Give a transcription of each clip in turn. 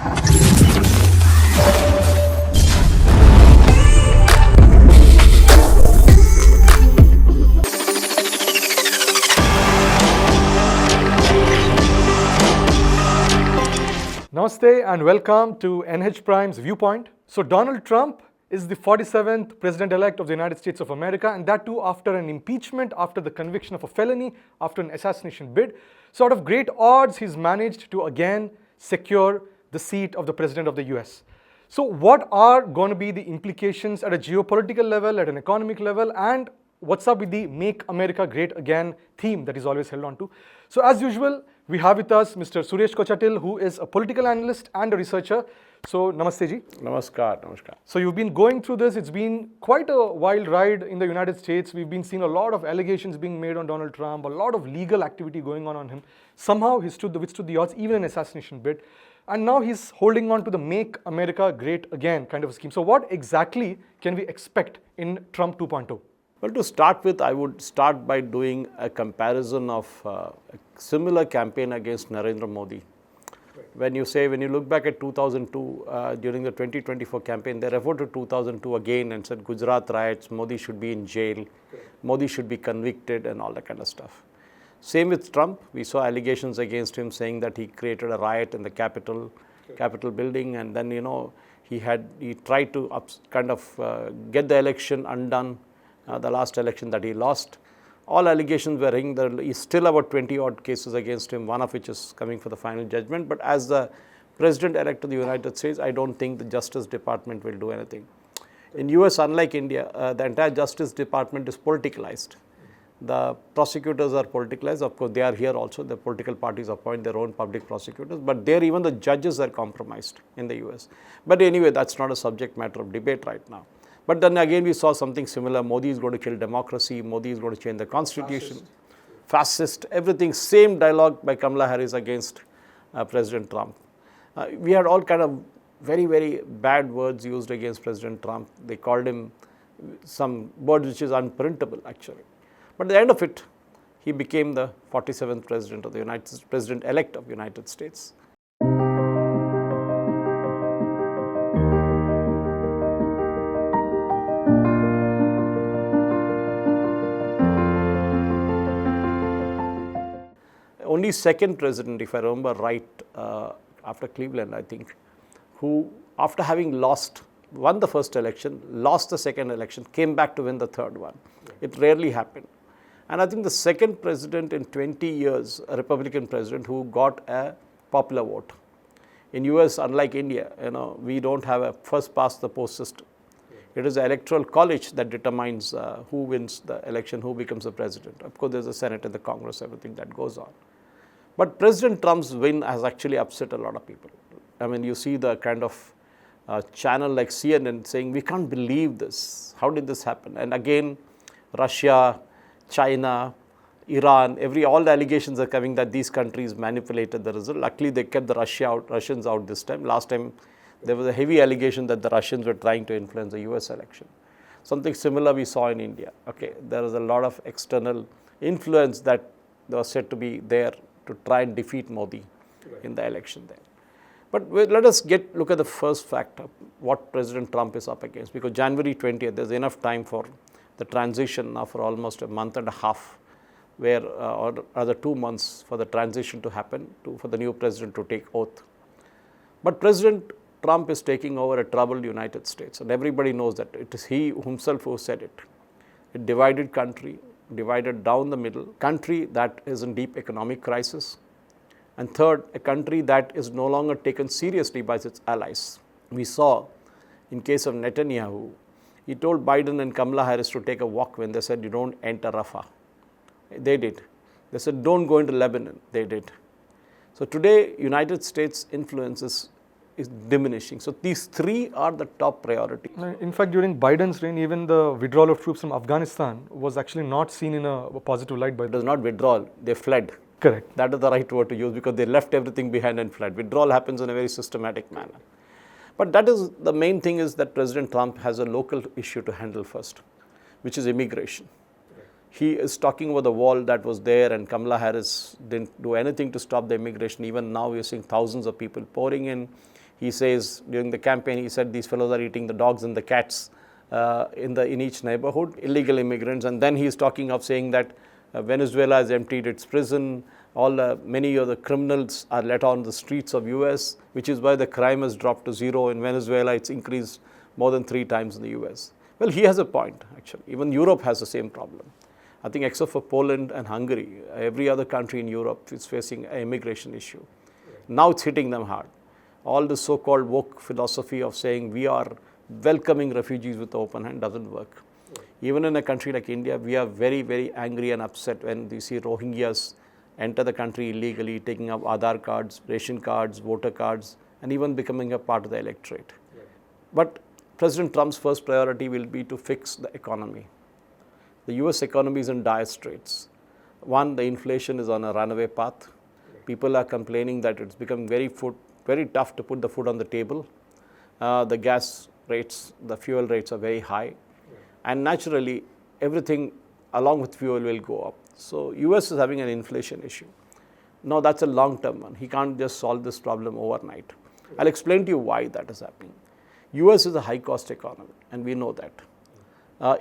Namaste and welcome to NH Prime's Viewpoint. So Donald Trump is the 47th President-elect of the United States of America, and that too after an impeachment, after the conviction of a felony, after an assassination bid. So out of great odds, he's managed to again secure the seat of the President of the US. So what are going to be the implications at a geopolitical level, at an economic level, and what's up with the Make America Great Again theme that is always held on to? So as usual, we have with us Mr. Suresh Kochatil, who is a political analyst and a researcher. So Namaste ji. Namaskar, namaskar. So you've been going through this. It's been quite a wild ride in the United States. We've been seeing a lot of allegations being made on Donald Trump, a lot of legal activity going on him. Somehow he withstood the odds, even an assassination bid. And now he's holding on to the Make America Great Again kind of a scheme. So what exactly can we expect in Trump 2.0? Well, to start with, I would start by doing a comparison of a similar campaign against Narendra Modi. When you look back at 2002, during the 2024 campaign, they referred to 2002 again and said Gujarat riots, Modi should be in jail, Modi should be convicted and all that kind of stuff. Same with Trump. We saw allegations against him saying that he created a riot in the Capitol building, and then, he tried to get the election undone, the last election that he lost. All allegations were ringing. There is still about 20 odd cases against him, one of which is coming for the final judgment. But as the President-elect of the United States, I don't think the Justice Department will do anything. In US, unlike India, the entire Justice Department is politicalized. The prosecutors are politicalized. Of course, they are here also. The political parties appoint their own public prosecutors. But there, even the judges are compromised in the US. But anyway, that's not a subject matter of debate right now. But then again, we saw something similar. Modi is going to kill democracy. Modi is going to change the constitution. Fascist, everything. Same dialogue by Kamala Harris against President Trump. We had all kind of very, very bad words used against President Trump. They called him some word which is unprintable, actually. But at the end of it, he became the 47th President-elect of the United States. Only second president, if I remember right, after Cleveland, I think, who after having won the first election, lost the second election, came back to win the third one. It rarely happened. And I think the second president in 20 years, a Republican president who got a popular vote. In US, unlike India, we don't have a first past the post system. It is the electoral college that determines who wins the election, who becomes the president. Of course, there's a Senate and the Congress, everything that goes on. But President Trump's win has actually upset a lot of people. I mean, you see the kind of channel like CNN saying, we can't believe this. How did this happen? And again, Russia, China, Iran, all the allegations are coming that these countries manipulated the result. Luckily, they kept the Russians out this time. Last time, there was a heavy allegation that the Russians were trying to influence the US election. Something similar we saw in India. Okay, there was a lot of external influence that was said to be there to try and defeat Modi in the election there. But let us look at the first fact of what President Trump is up against, because January 20th, there's enough time for the transition now for almost a month and a half, or rather 2 months for the transition to happen, for the new president to take oath. But President Trump is taking over a troubled United States, and everybody knows that. It is he himself who said it. A divided country, divided down the middle, country that is in deep economic crisis, and third, a country that is no longer taken seriously by its allies. We saw in case of Netanyahu, he told Biden and Kamala Harris to take a walk when they said, you don't enter Rafah. They did. They said, don't go into Lebanon. They did. So today, United States influence is diminishing. So these three are the top priority. In fact, during Biden's reign, even the withdrawal of troops from Afghanistan was actually not seen in a positive light. It was not withdrawal, they fled. Correct. That is the right word to use, because they left everything behind and fled. Withdrawal happens in a very systematic manner. But that is the main thing, is that President Trump has a local issue to handle first, which is immigration. He is talking about the wall that was there, and Kamala Harris didn't do anything to stop the immigration. Even now, we are seeing thousands of people pouring in. He says during the campaign, he said these fellows are eating the dogs and the cats in each neighborhood, illegal immigrants. And then he's talking of saying that Venezuela has emptied its prison. Many of the criminals are let on the streets of US, which is why the crime has dropped to zero. In Venezuela, it's increased more than 3 times in the US. Well, he has a point, actually. Even Europe has the same problem. I think except for Poland and Hungary, every other country in Europe is facing an immigration issue. Now it's hitting them hard. All the so-called woke philosophy of saying we are welcoming refugees with open hand doesn't work. Even in a country like India, we are very, very angry and upset when we see Rohingyas enter the country illegally, taking up Aadhaar cards, ration cards, voter cards, and even becoming a part of the electorate. But President Trump's first priority will be to fix the economy. The US economy is in dire straits. One, the inflation is on a runaway path. People are complaining that it's become very tough to put the food on the table. The gas rates, the fuel rates are very high. And naturally, everything along with fuel will go up. So US is having an inflation issue. No, that's a long-term one. He can't just solve this problem overnight. I'll explain to you why that is happening. US is a high-cost economy, and we know that.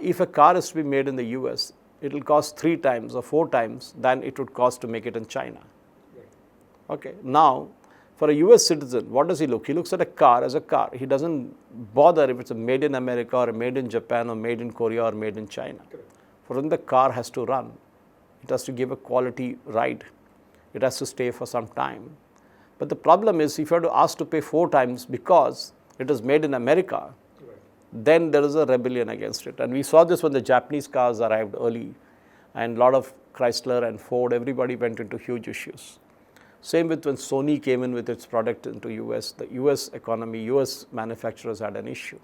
If a car is to be made in the US, it will cost 3 times or 4 times than it would cost to make it in China. Okay. Now, for a US citizen, what does he look? He looks at a car as a car. He doesn't bother if it's a made in America or a made in Japan or made in Korea or made in China. For him, the car has to run. It has to give a quality ride. It has to stay for some time. But the problem is, if you are to ask to pay 4 times because it is made in America, then there is a rebellion against it. And we saw this when the Japanese cars arrived early, and a lot of Chrysler and Ford, everybody went into huge issues. Same with when Sony came in with its product into US, the US economy, US manufacturers had an issue.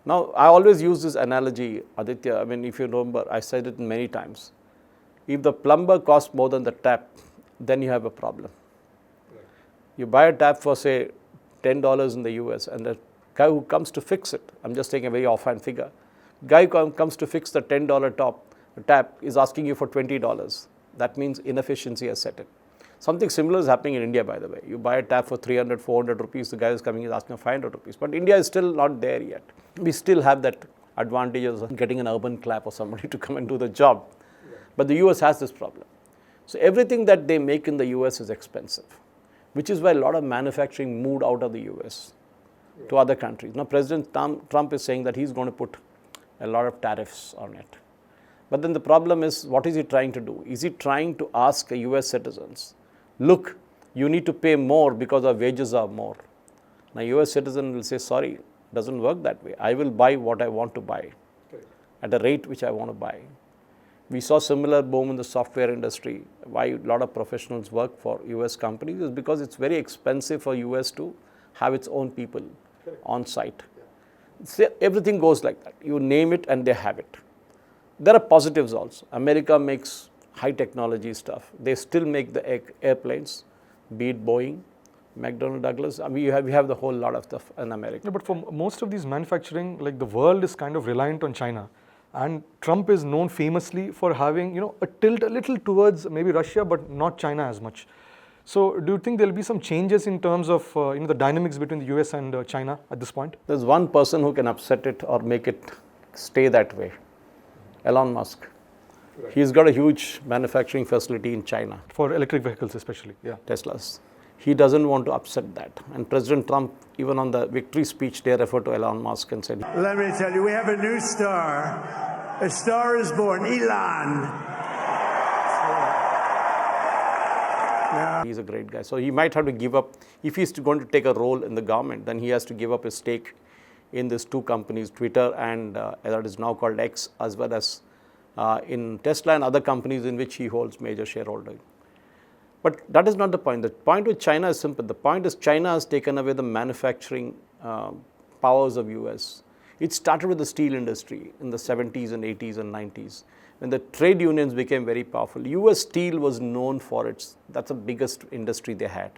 Now, I always use this analogy, Aditya. I mean, if you remember, I said it many times. If the plumber costs more than the tap, then you have a problem. You buy a tap for, say, $10 in the US, and the guy who comes to fix it, I'm just taking a very offhand figure, guy who comes to fix the $10 tap is asking you for $20. That means inefficiency has set in. Something similar is happening in India, by the way. You buy a tap for 300, 400 rupees, the guy is coming is asking for 500 rupees. But India is still not there yet. We still have that advantage of getting an urban clap or somebody to come and do the job. But the US has this problem. So everything that they make in the US is expensive, which is why a lot of manufacturing moved out of the US to other countries. Now, President Trump is saying that he's going to put a lot of tariffs on it. But then the problem is, what is he trying to do? Is he trying to ask US citizens, look, you need to pay more because our wages are more? Now, US citizen will say, sorry, it doesn't work that way. I will buy what I want to buy at a rate which I want to buy. We saw similar boom in the software industry. Why a lot of professionals work for US companies is because it's very expensive for US to have its own people on site. So everything goes like that. You name it and they have it. There are positives also. America makes high technology stuff. They still make the airplanes, be it Boeing, McDonnell Douglas. I mean, we have the whole lot of stuff in America. Yeah, but for most of these manufacturing, like the world is kind of reliant on China. And Trump is known famously for having, a tilt a little towards maybe Russia, but not China as much. So do you think there will be some changes in terms of, the dynamics between the US and China at this point? There's one person who can upset it or make it stay that way. Elon Musk. Right. He's got a huge manufacturing facility in China. For electric vehicles especially, yeah. Teslas. He doesn't want to upset that. And President Trump, even on the victory speech, they referred to Elon Musk and said, let me tell you, we have a new star. A star is born, Elon. Yeah. He's a great guy. So he might have to give up, if he's going to take a role in the government, then he has to give up his stake in these 2 companies, Twitter and that is now called X, as well as in Tesla and other companies in which he holds major shareholding. But that is not the point. The point with China is simple. The point is China has taken away the manufacturing powers of US. It started with the steel industry in the 70s and 80s and 90s. When the trade unions became very powerful, US steel was known for that's the biggest industry they had.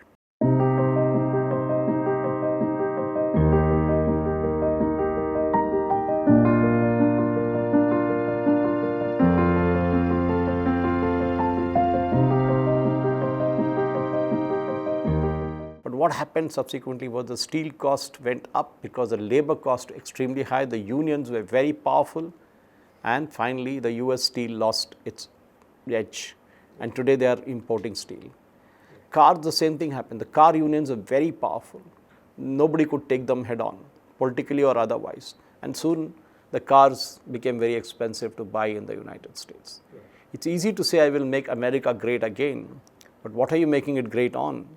what happened subsequently was the steel cost went up because the labor cost extremely high, the unions were very powerful, and finally the US steel lost its edge, and today they are importing steel. Cars, the same thing happened. The car unions are very powerful. Nobody could take them head on, politically or otherwise. And soon the cars became very expensive to buy in the United States. Yeah. It's easy to say, I will make America great again, but what are you making it great on?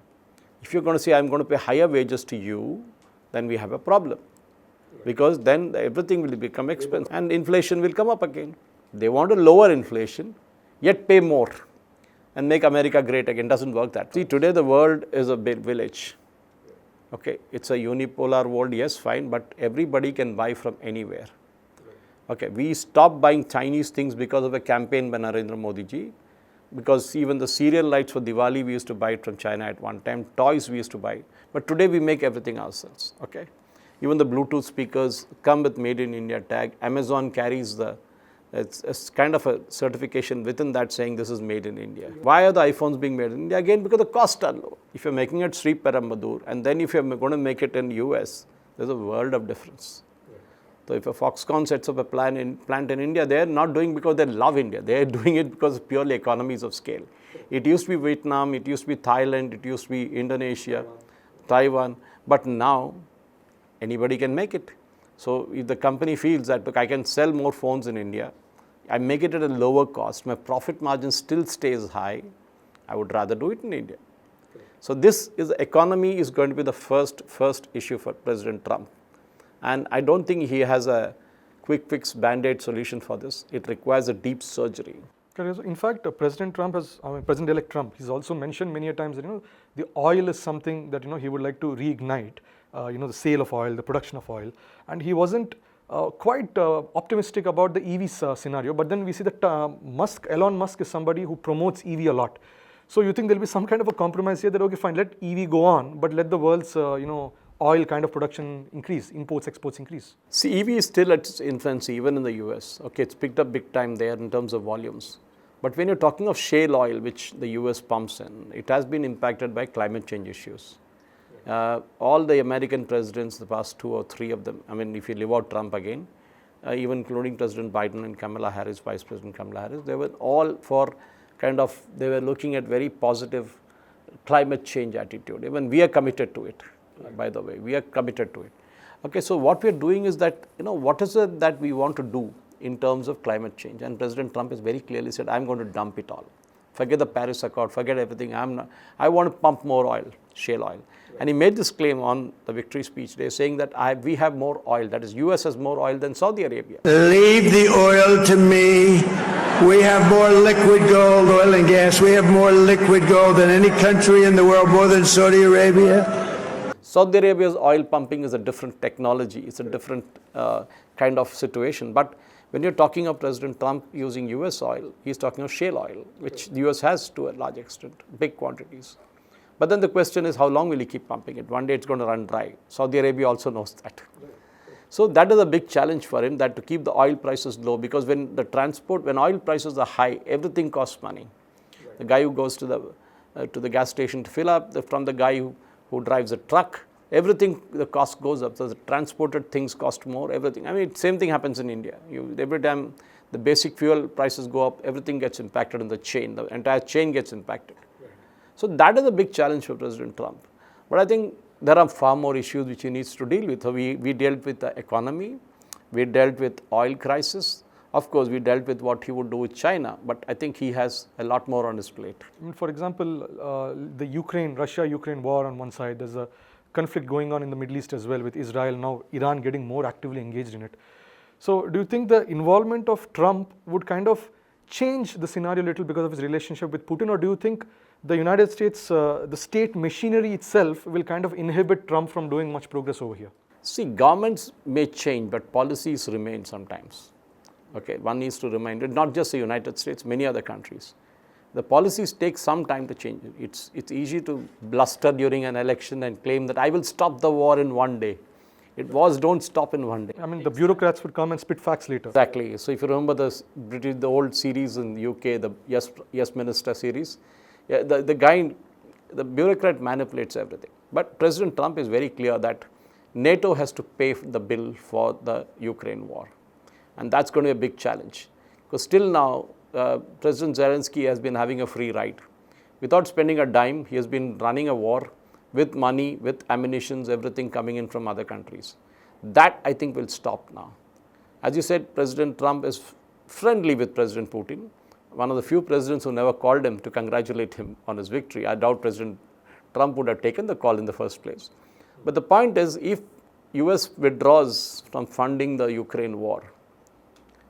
If you're going to say, I'm going to pay higher wages to you, then we have a problem. Yeah. Because then everything will become expensive and inflation will come up again. They want to lower inflation, yet pay more and make America great again. Doesn't work that way. See, today the world is a big village. Okay, it's a unipolar world, yes, fine, but everybody can buy from anywhere. Okay, we stopped buying Chinese things because of a campaign by Narendra Modi ji, because even the cereal lights for Diwali, we used to buy it from China at one time, toys we used to buy, but today we make everything ourselves, okay. Even the Bluetooth speakers come with Made in India tag. Amazon carries it's kind of a certification within that saying this is made in India. Why are the iPhones being made in India? Again, because the costs are low. If you're making it Sri Perambur, and then if you're going to make it in US, there's a world of difference. So if a Foxconn sets up a plant in India, they're not doing because they love India. They're doing it because of purely economies of scale. It used to be Vietnam, it used to be Thailand, it used to be Indonesia, Taiwan, but now anybody can make it. So if the company feels that, look, I can sell more phones in India, I make it at a lower cost, my profit margin still stays high, I would rather do it in India. So this economy is going to be the first issue for President Trump. And I don't think he has a quick fix band-aid solution for this. It requires a deep surgery. In fact, President-elect Trump, he's also mentioned many a times that the oil is something that he would like to reignite. The sale of oil, the production of oil, and he wasn't quite optimistic about the EV scenario. But then we see that Elon Musk is somebody who promotes EV a lot. So you think there'll be some kind of a compromise here that okay, fine, let EV go on, but let the world's oil kind of production increase, imports, exports increase. See, EV is still at its infancy, even in the US. Okay, it's picked up big time there in terms of volumes. But when you're talking of shale oil, which the US pumps in, it has been impacted by climate change issues. All the American presidents, the past 2 or 3 of them, I mean, if you leave out Trump again, even including President Biden and Kamala Harris, Vice President Kamala Harris, they were all for they were looking at very positive climate change attitude. Even we are committed to it, by the way, we are committed to it. Okay, so what we are doing is that, what is it that we want to do in terms of climate change? And President Trump has very clearly said, I'm going to dump it all. Forget the Paris Accord, forget everything. I want to pump more oil, shale oil. And he made this claim on the victory speech day saying that we have more oil, that is US has more oil than Saudi Arabia. Leave the oil to me. We have more liquid gold, oil and gas. We have more liquid gold than any country in the world, more than Saudi Arabia. Saudi Arabia's oil pumping is a different technology. It's a different kind of situation. But when you're talking of President Trump using US oil, he's talking of shale oil, which the US has to a large extent, big quantities. But then the question is, how long will he keep pumping it? One day it's going to run dry. Saudi Arabia also knows that. So that is a big challenge for him, that to keep the oil prices low, because when oil prices are high, everything costs money. The guy who goes to the gas station to fill up, from the guy who drives a truck, everything, the cost goes up. So the transported things cost more, everything. I mean, same thing happens in India. Every time the basic fuel prices go up, everything gets impacted in the chain. The entire chain gets impacted. So that is a big challenge for President Trump. But I think there are far more issues which he needs to deal with. So we dealt with the economy, we dealt with oil crisis. Of course, we dealt with what he would do with China, but I think he has a lot more on his plate. I mean, for example, the Russia-Ukraine war on one side, there's a conflict going on in the Middle East as well with Israel, now Iran getting more actively engaged in it. So do you think the involvement of Trump would kind of change the scenario a little because of his relationship with Putin, or do you think the United States, the state machinery itself will kind of inhibit Trump from doing much progress over here? See, governments may change, but policies remain sometimes. Okay, one needs to remind it, not just the United States, many other countries. The policies take some time to change. It's easy to bluster during an election and claim that I will stop the war in one day. Don't stop in one day. I mean, the bureaucrats would come and spit facts later. Exactly. So if you remember the old series in the UK, the Yes Minister series, the bureaucrat manipulates everything. But President Trump is very clear that NATO has to pay the bill for the Ukraine war. And that's going to be a big challenge. Because still now, President Zelensky has been having a free ride. Without spending a dime, he has been running a war with money, with ammunitions, everything coming in from other countries. That, I think, will stop now. As you said, President Trump is friendly with President Putin, one of the few presidents who never called him to congratulate him on his victory. I doubt President Trump would have taken the call in the first place. But the point is, if US withdraws from funding the Ukraine war,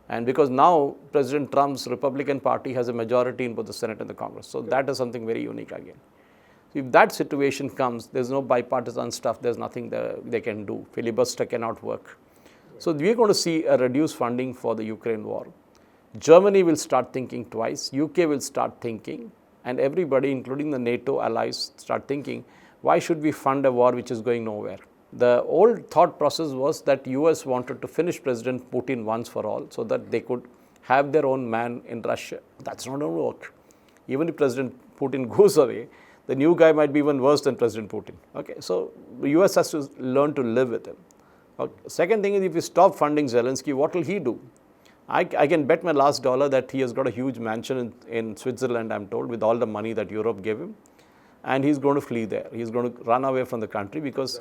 and because now President Trump's Republican Party has a majority in both the Senate and the Congress, so that is something very unique again. If that situation comes, there's no bipartisan stuff, there's nothing they can do. Filibuster cannot work. So we're going to see a reduced funding for the Ukraine war. Germany will start thinking twice, UK will start thinking, and everybody, including the NATO allies, start thinking, why should we fund a war which is going nowhere? The old thought process was that US wanted to finish President Putin once for all so that they could have their own man in Russia. That's not going to work. Even if President Putin goes away, the new guy might be even worse than President Putin. Okay, so the US has to learn to live with him. Okay. Second thing is, if you stop funding Zelensky, what will he do? I can bet my last dollar that he has got a huge mansion in Switzerland, I'm told, with all the money that Europe gave him. And he's going to flee there. He's going to run away from the country because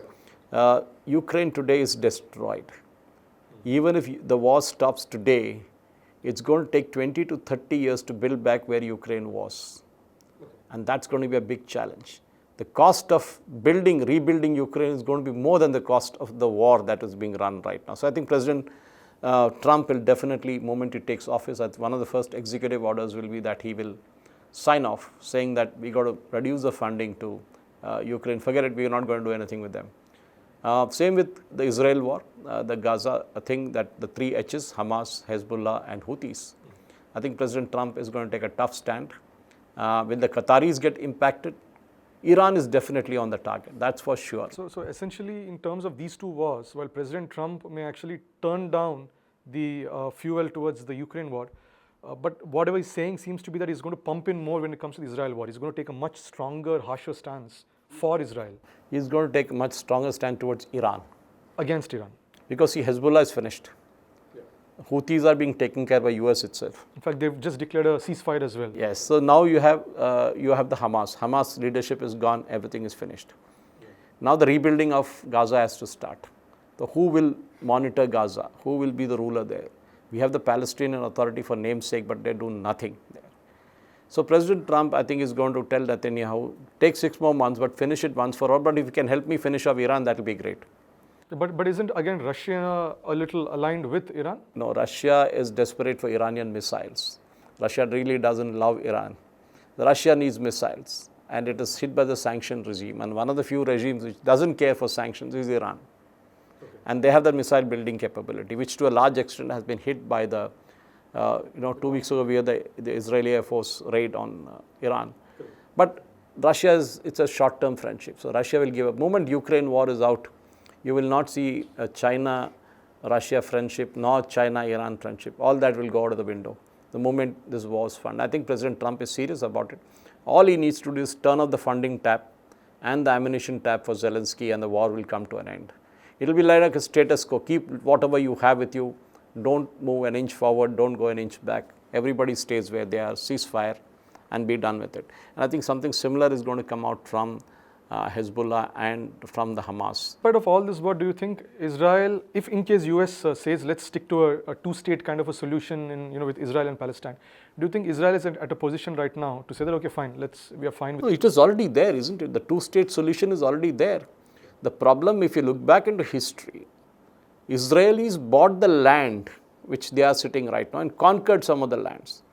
Ukraine today is destroyed. Even if the war stops today, it's going to take 20 to 30 years to build back where Ukraine was. And that's going to be a big challenge. The cost of rebuilding Ukraine is going to be more than the cost of the war that is being run right now. So I think President Trump will definitely, moment he takes office, one of the first executive orders will be that he will sign off, saying that we got to reduce the funding to Ukraine. Forget it, we are not going to do anything with them. Same with the Israel war, the Gaza thing, that the three H's, Hamas, Hezbollah and Houthis. I think President Trump is going to take a tough stand. Will the Qataris get impacted? Iran is definitely on the target, that's for sure. So essentially, in terms of these two wars, while President Trump may actually turn down the fuel towards the Ukraine war, but whatever he's saying seems to be that he's going to pump in more when it comes to the Israel war. He's going to take a much stronger, harsher stance for Israel. He's going to take a much stronger stand towards Iran. Against Iran. Because see, Hezbollah is finished. Houthis are being taken care by US itself. In fact, they've just declared a ceasefire as well. Yes, so now you have the Hamas. Hamas leadership is gone, everything is finished. Now the rebuilding of Gaza has to start. So who will monitor Gaza? Who will be the ruler there? We have the Palestinian Authority for name's sake, but they do nothing there. So President Trump, I think, is going to tell Netanyahu, take 6 more months, but finish it once for all. But if you can help me finish off Iran, that will be great. But isn't, again, Russia a little aligned with Iran? No, Russia is desperate for Iranian missiles. Russia really doesn't love Iran. Russia needs missiles, and it is hit by the sanction regime. And one of the few regimes which doesn't care for sanctions is Iran. Okay. And they have the missile building capability, which to a large extent has been hit by the, 2 weeks ago we had the Israeli Air Force raid on Iran. Okay. But Russia it's a short-term friendship. So Russia will give up. The moment Ukraine war is out, you will not see a China-Russia friendship, nor China-Iran friendship. All that will go out of the window the moment this war is funded. I think President Trump is serious about it. All he needs to do is turn off the funding tap and the ammunition tap for Zelensky, and the war will come to an end. It will be like a status quo. Keep whatever you have with you. Don't move an inch forward. Don't go an inch back. Everybody stays where they are. Ceasefire and be done with it. And I think something similar is going to come out from Hezbollah and from the Hamas. But of all this, what do you think Israel, if in case US says let's stick to a two-state kind of a solution with Israel and Palestine, do you think Israel is at a position right now to say that, okay, fine, we are fine with it? It is already there, isn't it? The two-state solution is already there. The problem, if you look back into history, Israelis bought the land which they are sitting right now and conquered some of the lands.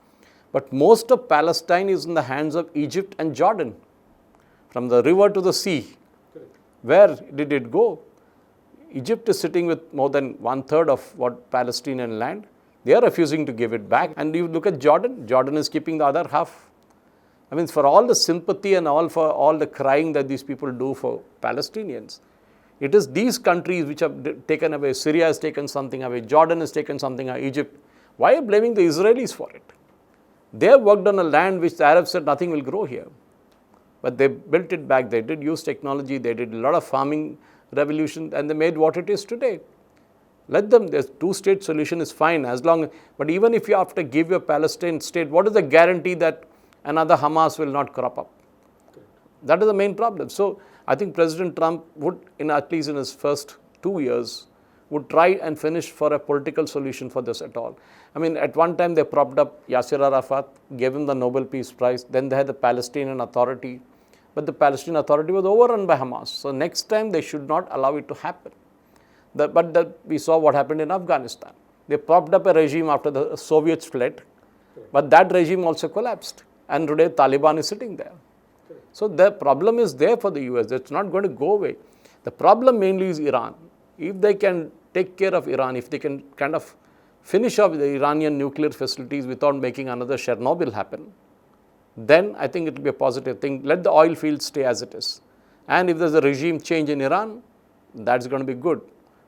But most of Palestine is in the hands of Egypt and Jordan. From the river to the sea. Correct. Where did it go? Egypt is sitting with more than 1/3 of what Palestinian land. They are refusing to give it back. And you look at Jordan. Jordan is keeping the other half. I mean, for all the sympathy and for all the crying that these people do for Palestinians, it is these countries which have taken away. Syria has taken something away. Jordan has taken something away. Egypt. Why are you blaming the Israelis for it? They have worked on a land which the Arabs said nothing will grow here. But they built it back. They did use technology. They did a lot of farming revolution, and they made what it is today. Let them. The two-state solution is fine as long. But even if you have to give your Palestine state, what is the guarantee that another Hamas will not crop up? That is the main problem. So I think President Trump would, at least in his first 2 years, would try and finish for a political solution for this at all. I mean, at one time they propped up Yasser Arafat, gave him the Nobel Peace Prize. Then they had the Palestinian Authority. But the Palestinian Authority was overrun by Hamas. So next time they should not allow it to happen. We saw what happened in Afghanistan. They propped up a regime after the Soviets fled. But that regime also collapsed. And today Taliban is sitting there. So the problem is there for the US. It's not going to go away. The problem mainly is Iran. If they can take care of Iran, if they can kind of finish off the Iranian nuclear facilities without making another Chernobyl happen, then I think it will be a positive thing. Let the oil fields stay as it is. And if there's a regime change in Iran, that's going to be good.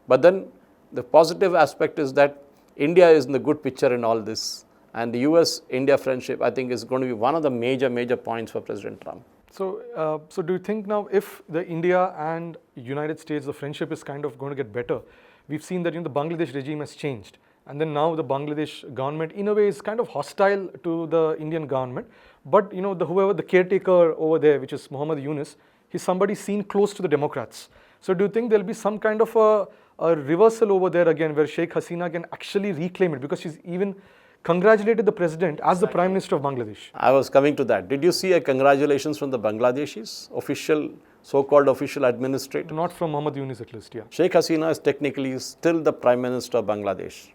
But then the positive aspect is that India is in the good picture in all this. And the US-India friendship, I think, is going to be one of the major points for President Trump. So, so do you think now if the India and United States, the friendship is kind of going to get better? We've seen that the Bangladesh regime has changed. And then now the Bangladesh government, in a way, is kind of hostile to the Indian government. But, whoever the caretaker over there, which is Muhammad Yunus, he's somebody seen close to the Democrats. So do you think there'll be some kind of a reversal over there again where Sheikh Hasina can actually reclaim it? Because she's even congratulated the president as the Prime Minister of Bangladesh. I was coming to that. Did you see a congratulations from the Bangladeshis, so-called official administrator? Not from Muhammad Yunus at least, yeah. Sheikh Hasina is technically still the Prime Minister of Bangladesh.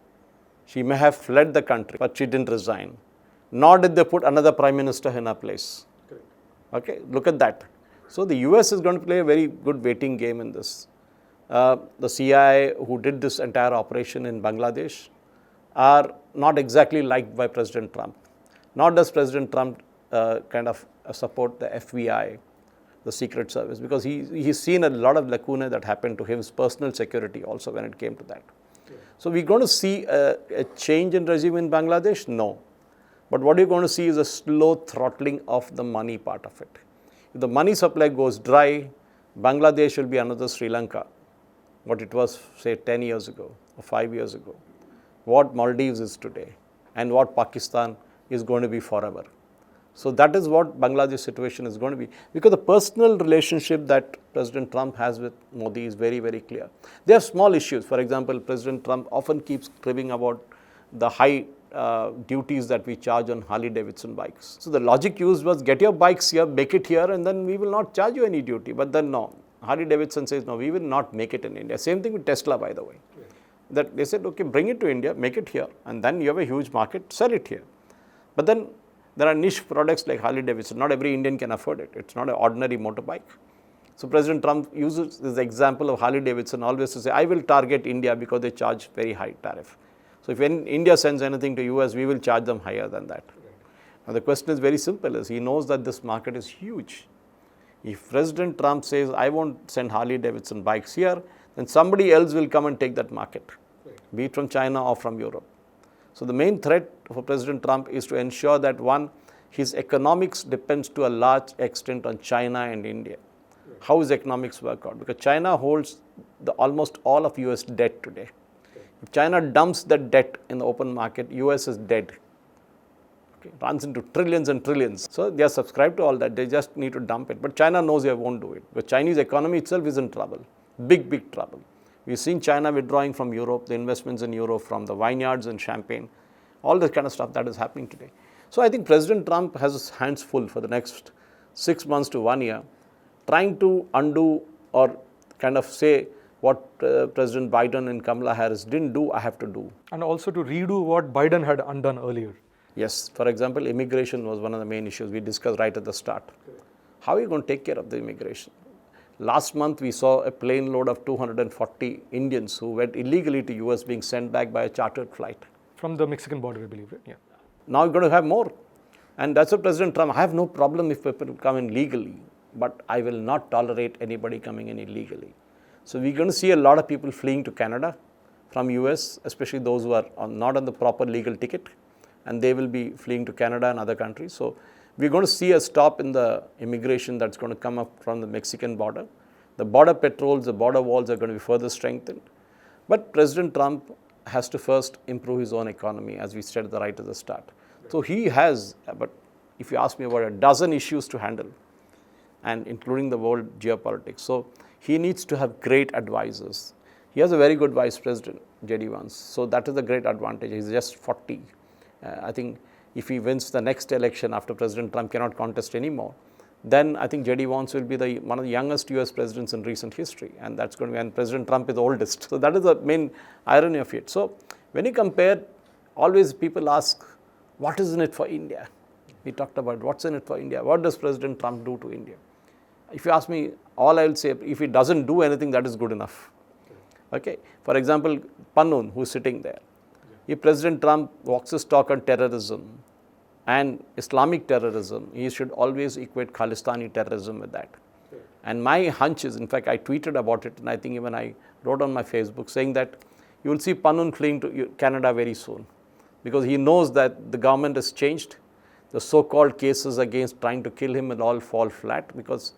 She may have fled the country, but she didn't resign. Nor did they put another Prime Minister in her place. Okay, look at that. So the US is going to play a very good waiting game in this. The CIA who did this entire operation in Bangladesh are not exactly liked by President Trump. Nor does President Trump support the FBI, the Secret Service, because he's seen a lot of lacunae that happened to his personal security also when it came to that. So we're going to see a change in regime in Bangladesh? No. But what you're going to see is a slow throttling of the money part of it. If the money supply goes dry, Bangladesh will be another Sri Lanka, what it was, say, 10 years ago or 5 years ago, what Maldives is today, and what Pakistan is going to be forever. So that is what Bangladesh situation is going to be. Because the personal relationship that President Trump has with Modi is very clear. There are small issues. For example, President Trump often keeps cribbing about the high duties that we charge on Harley-Davidson bikes. So the logic used was, get your bikes here, make it here, and then we will not charge you any duty. But then no, Harley-Davidson says, no, we will not make it in India. Same thing with Tesla, by the way. That they said, okay, bring it to India, make it here, and then you have a huge market, sell it here. But then there are niche products like Harley-Davidson. Not every Indian can afford it. It's not an ordinary motorbike. So President Trump uses this example of Harley-Davidson always to say, I will target India because they charge very high tariff. So if India sends anything to US, we will charge them higher than that. Now the question is very simple, is he knows that this market is huge. If President Trump says, I won't send Harley-Davidson bikes here, then somebody else will come and take that market, be it from China or from Europe. So the main threat for President Trump is to ensure that, one, his economics depends to a large extent on China and India. How his economics work out? Because China holds almost all of US debt today. If China dumps that debt in the open market, US is dead. Okay, runs into trillions and trillions. So they are subscribed to all that. They just need to dump it. But China knows they won't do it. The Chinese economy itself is in trouble. Big trouble. We've seen China withdrawing from Europe, the investments in Europe from the vineyards in Champagne, all this kind of stuff that is happening today. So I think President Trump has his hands full for the next 6 months to 1 year, trying to undo or kind of say what President Biden and Kamala Harris didn't do, I have to do. And also to redo what Biden had undone earlier. Yes. For example, immigration was one of the main issues we discussed right at the start. How are you going to take care of the immigration? Last month, we saw a plane load of 240 Indians who went illegally to US being sent back by a chartered flight. From the Mexican border, I believe, right? Yeah. Now we're going to have more. And that's what President Trump, I have no problem if people come in legally, but I will not tolerate anybody coming in illegally. So we're going to see a lot of people fleeing to Canada from US, especially those who are not on the proper legal ticket, and they will be fleeing to Canada and other countries. So we're going to see a stop in the immigration that's going to come up from the Mexican border. The border patrols, the border walls are going to be further strengthened. But President Trump has to first improve his own economy, as we said right at the start. So he has, but if you ask me, about a dozen issues to handle, and including the world geopolitics. So he needs to have great advisors. He has a very good vice president, J.D. Vance. So that is a great advantage. He's just 40. I think if he wins the next election after President Trump cannot contest anymore, then I think J.D. Vance will be one of the youngest US presidents in recent history, and that's going to be, and President Trump is the oldest. So that is the main irony of it. So when you compare, always people ask, what is in it for India? We talked about what's in it for India. What does President Trump do to India? If you ask me, all I will say, if he doesn't do anything, that is good enough. Okay. For example, Pannun, who is sitting there. If President Trump walks his talk on terrorism and Islamic terrorism, he should always equate Khalistani terrorism with that. And my hunch is, in fact, I tweeted about it, and I think even I wrote on my Facebook saying that you will see Pannun fleeing to Canada very soon, because he knows that the government has changed. The so-called cases against trying to kill him will all fall flat, because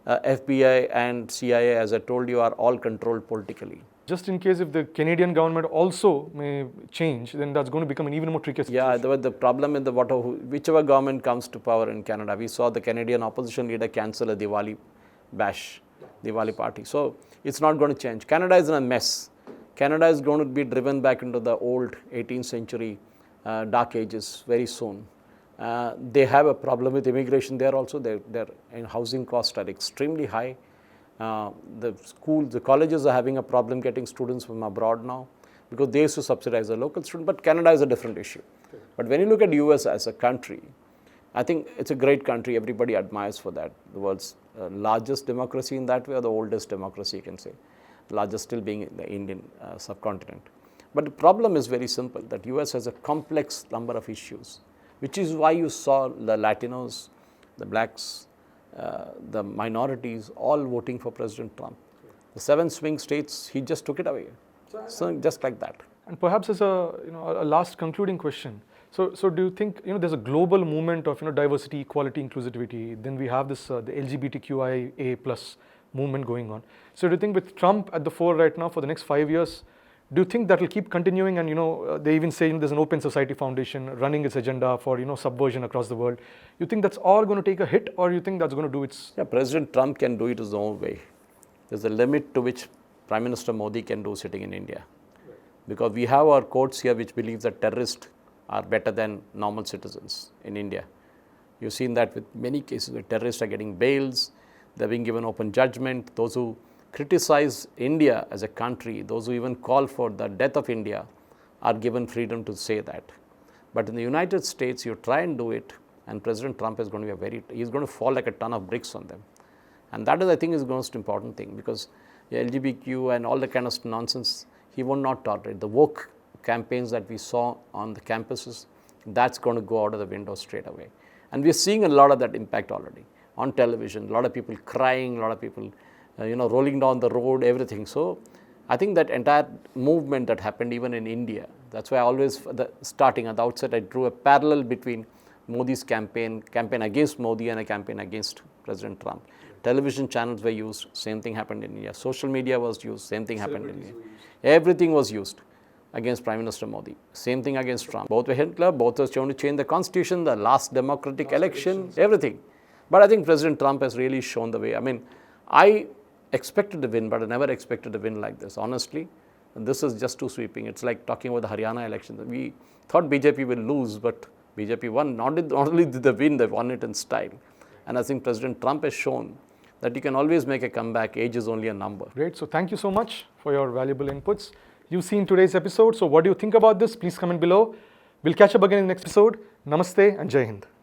FBI and CIA, as I told you, are all controlled politically. Just in case if the Canadian government also may change, then that's going to become an even more tricky situation. Yeah, the problem in whichever government comes to power in Canada, we saw the Canadian opposition leader cancel a Diwali bash, Diwali party. So it's not going to change. Canada is in a mess. Canada is going to be driven back into the old 18th century dark ages very soon. They have a problem with immigration there also. Their housing costs are extremely high. The colleges are having a problem getting students from abroad now, because they used to subsidize the local student, but Canada is a different issue. But when you look at US as a country, I think it's a great country. Everybody admires for that. The world's largest democracy in that way, or the oldest democracy, you can say. Largest still being in the Indian subcontinent. But the problem is very simple, that US has a complex number of issues, which is why you saw the Latinos, the blacks, the minorities all voting for President Trump. The 7 swing states, he just took it away. So just like that. And perhaps as a last concluding question. So do you think there's a global movement of diversity, equality, inclusivity? Then we have this the LGBTQIA plus movement going on. So do you think with Trump at the fore right now for the next 5 years, do you think that will keep continuing? And they even say there's an Open Society Foundation running its agenda for subversion across the world. You think that's all going to take a hit, or you think that's going to do its? Yeah, President Trump can do it his own way. There's a limit to which Prime Minister Modi can do sitting in India, because we have our courts here which believes that terrorists are better than normal citizens in India. You've seen that with many cases where terrorists are getting bails, they're being given open judgment. Those who criticize India as a country, those who even call for the death of India, are given freedom to say that. But in the United States, you try and do it, and President Trump is going to be he's going to fall like a ton of bricks on them. And that is, I think, is the most important thing, because the LGBTQ and all the kind of nonsense, he will not tolerate. The woke campaigns that we saw on the campuses, that's going to go out of the window straight away. And we're seeing a lot of that impact already on television. A lot of people crying, a lot of people rolling down the road, everything. So I think that entire movement that happened even in India, that's why I always, starting at the outset, I drew a parallel between Modi's campaign against Modi and a campaign against President Trump. Television channels were used, same thing happened in India. Social media was used, same thing happened in India. Everything was used against Prime Minister Modi. Same thing against Trump. Both were Hitler, both were trying to change the constitution, the last democratic election, everything. But I think President Trump has really shown the way. I mean, I expected to win, but I never expected to win like this, honestly. And this is just too sweeping. It's like talking about the Haryana election. We thought BJP will lose, but BJP won. Not only did they win, they won it in style. And I think President Trump has shown that you can always make a comeback. Age is only a number. Great. So thank you so much for your valuable inputs. You've seen today's episode. So what do you think about this? Please comment below. We'll catch up again in the next episode. Namaste and Jai Hind.